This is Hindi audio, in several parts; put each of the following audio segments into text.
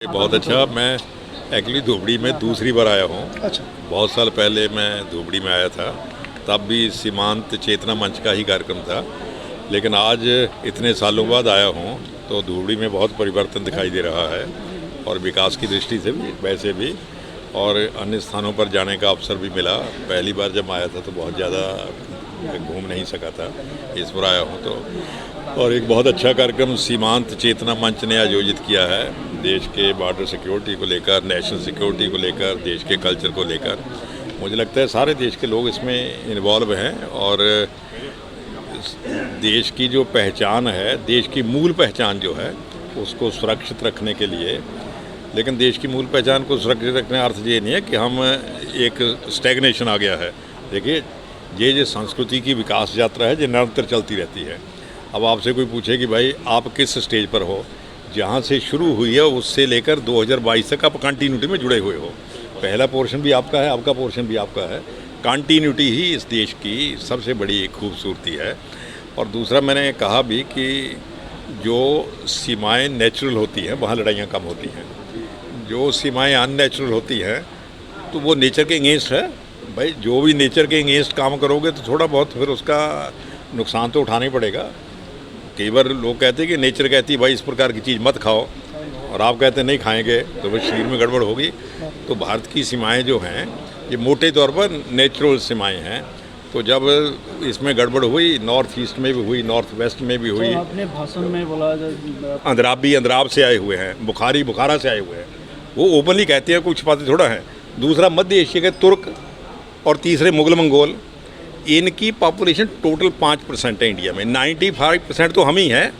बहुत अच्छा। मैं एक्चुअली धुबड़ी में दूसरी बार आया हूँ। अच्छा। बहुत साल पहले मैं धुबड़ी में आया था, तब भी सीमांत चेतना मंच का ही कार्यक्रम था। लेकिन आज इतने सालों बाद आया हूँ तो धुबड़ी में बहुत परिवर्तन दिखाई दे रहा है, और विकास की दृष्टि से भी, वैसे भी, और अन्य स्थानों पर जाने का अवसर भी मिला। पहली बार जब आया था तो बहुत ज़्यादा घूम नहीं सका था, इस बार आया हूँ तो। और एक बहुत अच्छा कार्यक्रम सीमांत चेतना मंच ने आयोजित किया है, देश के बॉर्डर सिक्योरिटी को लेकर, नेशनल सिक्योरिटी को लेकर, देश के कल्चर को लेकर। मुझे लगता है सारे देश के लोग इसमें इन्वॉल्व हैं, और देश की जो पहचान है, देश की मूल पहचान जो है, उसको सुरक्षित रखने के लिए। लेकिन देश की मूल पहचान को सुरक्षित रखने का अर्थ ये नहीं है कि हम एक स्टैग्नेशन आ गया है। देखिए, ये संस्कृति की विकास यात्रा है, जो निरंतर चलती रहती है। अब आपसे कोई पूछे कि भाई आप किस स्टेज पर हो, जहाँ से शुरू हुई है उससे लेकर 2022 तक आप कंटिन्यूटी में जुड़े हुए हो। पहला पोर्शन भी आपका है, आपका पोर्शन भी आपका है। कंटिन्यूटी ही इस देश की सबसे बड़ी खूबसूरती है। और दूसरा, मैंने कहा भी कि जो सीमाएं नेचुरल होती हैं वहाँ लड़ाइयाँ कम होती हैं। जो सीमाएं अननेचुरल होती हैं तो वो नेचर के अगेंस्ट है। भाई, जो भी नेचर के अगेंस्ट काम करोगे तो थोड़ा बहुत फिर उसका नुकसान तो उठाना ही पड़ेगा। कई बार लोग कहते हैं कि नेचर कहती है भाई इस प्रकार की चीज़ मत खाओ, और आप कहते हैं नहीं खाएंगे तो फिर शरीर में गड़बड़ होगी। तो भारत की सीमाएं जो हैं, ये मोटे तौर पर नेचुरल सीमाएं हैं। तो जब इसमें गड़बड़ हुई, नॉर्थ ईस्ट में भी हुई, नॉर्थ वेस्ट में भी हुई। आपने भाषण में बोला अंद्राब से आए हुए हैं, बुखारा से आए हुए हैं, वो ओपनली कहते हैं, कुछ बातें थोड़ा है। दूसरा, मध्य एशिया के तुर्क, और तीसरे मुगल मंगोल। इनकी पॉपुलेशन टोटल 5% है इंडिया में। 95% तो हम ही हैं,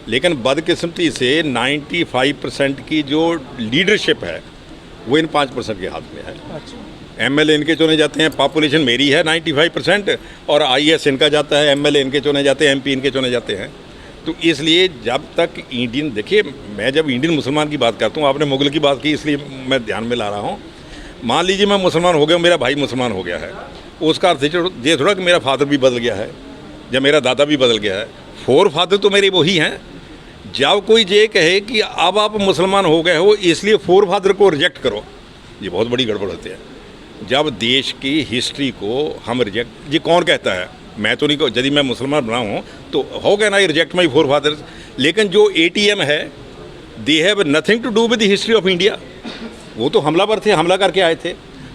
लेकिन बदकिस्मती से 95% की जो लीडरशिप है वो इन 5% के हाथ में है। अच्छा। एमएलए इनके चुने जाते हैं। पॉपुलेशन मेरी है 95%, और आईएएस इनका जाता है, एमएलए इनके चुने जाते हैं, एमपी इनके चुने जाते हैं। तो इसलिए जब तक इंडियन, देखिए, मैं जब इंडियन मुसलमान की बात करता हूँ, आपने मुगल की बात की इसलिए मैं ध्यान में ला रहा हूँ। मान लीजिए मैं मुसलमान हो गया, मेरा भाई मुसलमान हो गया है, उसका अर्थ ये थोड़ा कि मेरा फादर भी बदल गया है या मेरा दादा भी बदल गया है। फोर फादर तो मेरे वही हैं। जब कोई ये कहे कि अब आप मुसलमान हो गए हो इसलिए फोर फादर को रिजेक्ट करो, ये बहुत बड़ी गड़बड़ होती है। जब देश की हिस्ट्री को हम रिजेक्ट, ये कौन कहता है? मैं तो नहीं, यदि मैं मुसलमान बना हूँ तो हो गया ना, ये रिजेक्ट माई फोर फादर्स। लेकिन जो एटीएम है, they have nothing to do with the history of India. वो तो हमलावर थे, हमला करके आए थे,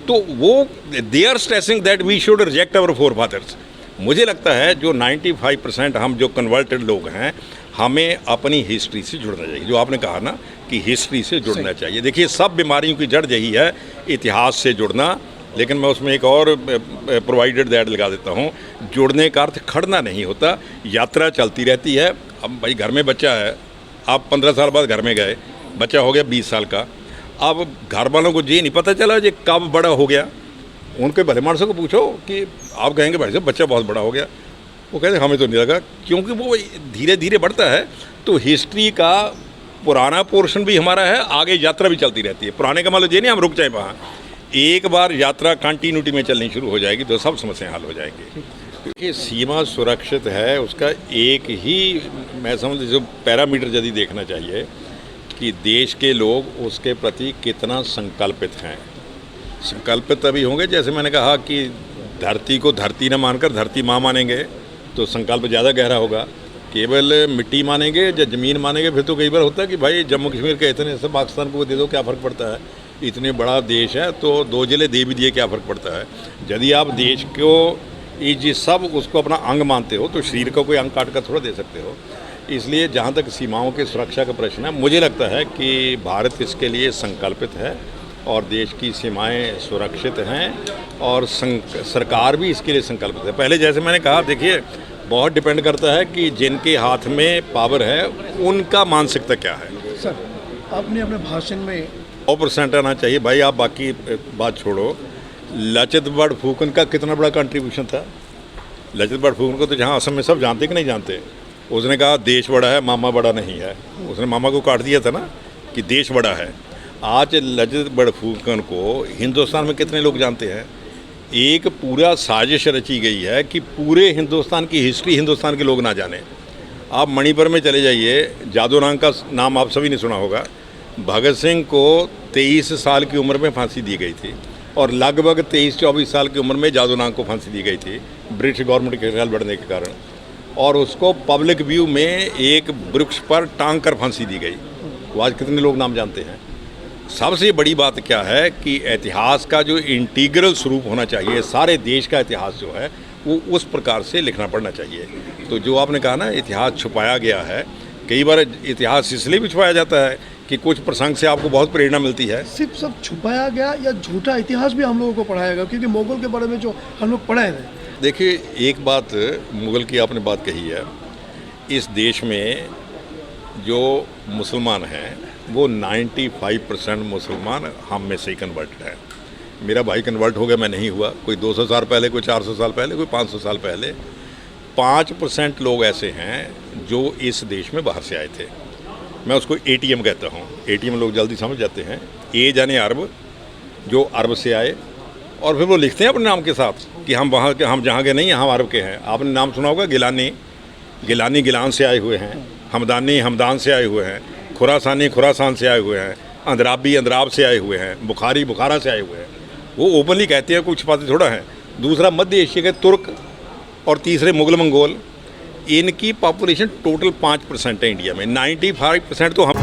तो वो they are stressing that we should reject our forefathers. मुझे लगता है जो 95% हम जो कन्वर्टेड लोग हैं, हमें अपनी हिस्ट्री से जुड़ना चाहिए। जो आपने कहा ना कि हिस्ट्री से जुड़ना चाहिए। देखिए, सब बीमारियों की जड़ यही है, इतिहास से जुड़ना। लेकिन मैं उसमें एक और प्रोवाइडेड दैट लगा देता हूँ, जुड़ने का अर्थ खड़ना नहीं होता, यात्रा चलती रहती है। अब भाई, घर में बच्चा है, आप 15 साल बाद घर में गए, बच्चा हो गया 20 साल का। अब घर वालों को ये नहीं पता चला ये कब बड़ा हो गया। उनके भले मानसों को पूछो कि आप कहेंगे भाई साहब बच्चा बहुत बड़ा हो गया, वो कहते हमें तो नहीं लगा, क्योंकि वो धीरे धीरे बढ़ता है। तो हिस्ट्री का पुराना पोर्शन भी हमारा है, आगे यात्रा भी चलती रहती है। पुराने का मतलब ये नहीं हम रुक जाए वहाँ। एक बार यात्रा कंटिन्यूटी में चलनी शुरू हो जाएगी तो सब समस्याएं हल हो जाएंगी। क्योंकि सीमा सुरक्षित है, उसका एक ही मैं समझ जो पैरामीटर यदि देखना चाहिए कि देश के लोग उसके प्रति कितना संकल्पित हैं। संकल्पित तभी होंगे, जैसे मैंने कहा कि धरती को धरती न मानकर धरती माँ मानेंगे तो संकल्प ज़्यादा गहरा होगा। केवल मिट्टी मानेंगे या ज़मीन मानेंगे फिर तो कई बार होता है कि भाई जम्मू कश्मीर के इतने से पाकिस्तान को दे दो, क्या फ़र्क पड़ता है? इतने बड़ा देश है तो 2 जिले दे भी दिए, क्या फ़र्क पड़ता है? यदि आप देश को ये सब उसको अपना अंग मानते हो तो शरीर का कोई अंग काट कर थोड़ा दे सकते हो। इसलिए जहाँ तक सीमाओं की सुरक्षा का प्रश्न है, मुझे लगता है कि भारत इसके लिए संकल्पित है, और देश की सीमाएं सुरक्षित हैं, और सरकार भी इसके लिए संकल्पित है। पहले जैसे मैंने कहा, देखिए, बहुत डिपेंड करता है कि जिनके हाथ में पावर है उनका मानसिकता क्या है। सर, आपने अपने भाषण में 100% आना चाहिए। भाई, आप बाकी बात छोड़ो, लचित बड़फुकन का कितना बड़ा कंट्रीब्यूशन था। लचित बड़फुकन को तो जहाँ असम में सब जानते कि नहीं जानते। उसने कहा देश बड़ा है, मामा बड़ा नहीं है। उसने मामा को काट दिया था ना कि देश बड़ा है। आज लचित बड़फुकन को हिंदुस्तान में कितने लोग जानते हैं? एक पूरा साजिश रची गई है कि पूरे हिंदुस्तान की हिस्ट्री हिंदुस्तान के लोग ना जाने। आप मणिपुर में चले जाइए, जादू नाम का नाम आप सभी ने सुना होगा। भगत सिंह को 23 साल की उम्र में फांसी दी गई थी और लगभग 23-24 साल की उम्र में जादू नांग को फांसी दी गई थी ब्रिटिश गवर्नमेंट के खिलाफ लड़ने के कारण, और उसको पब्लिक व्यू में एक वृक्ष पर टांग कर फांसी दी गई। वो आज कितने लोग नाम जानते हैं। सबसे बड़ी बात क्या है कि इतिहास का जो इंटीग्रल स्वरूप होना चाहिए, सारे देश का इतिहास जो है वो उस प्रकार से लिखना पड़ना चाहिए। तो जो आपने कहा ना इतिहास छुपाया गया है, कई बार इतिहास इसलिए भी छुपाया जाता है कि कुछ प्रसंग से आपको बहुत प्रेरणा मिलती है। सिर्फ सब छुपाया गया या झूठा इतिहास भी हम लोगों को पढ़ाया गया, क्योंकि मुगल के बारे में जो हम लोग पढ़े हैं। देखिए, एक बात मुगल की आपने बात कही है, इस देश में जो मुसलमान हैं वो 95% मुसलमान हम में से ही कन्वर्टेड है। मेरा भाई कन्वर्ट हो गया, मैं नहीं हुआ। कोई 200 साल पहले, कोई 400 साल पहले, कोई 500 साल पहले। 5% लोग ऐसे हैं जो इस देश में बाहर से आए थे। मैं उसको ATM कहता हूँ। ATM लोग जल्दी समझ जाते हैं। ए यानी अरब, जो अरब से आए, और फिर वो लिखते हैं अपने नाम के साथ कि हम वहाँ के, हम जहाँ के नहीं हैं, हम अरब के हैं। आपने नाम सुना होगा गिलानी, गिलानी गिलान से आए हुए हैं, हमदानी हमदान से आए हुए हैं, खुरासानी खुरासान से आए हुए हैं, अंदराबी अंदराब से आए हुए हैं, बुखारी बुखारा से आए हुए हैं। वो ओपनली कहते हैं, कुछ बातें थोड़ा है। दूसरा, मध्य एशिया के तुर्क, और तीसरे मुगल मंगोल। इनकी पॉपुलेशन टोटल 5% है इंडिया में। 95% तो हम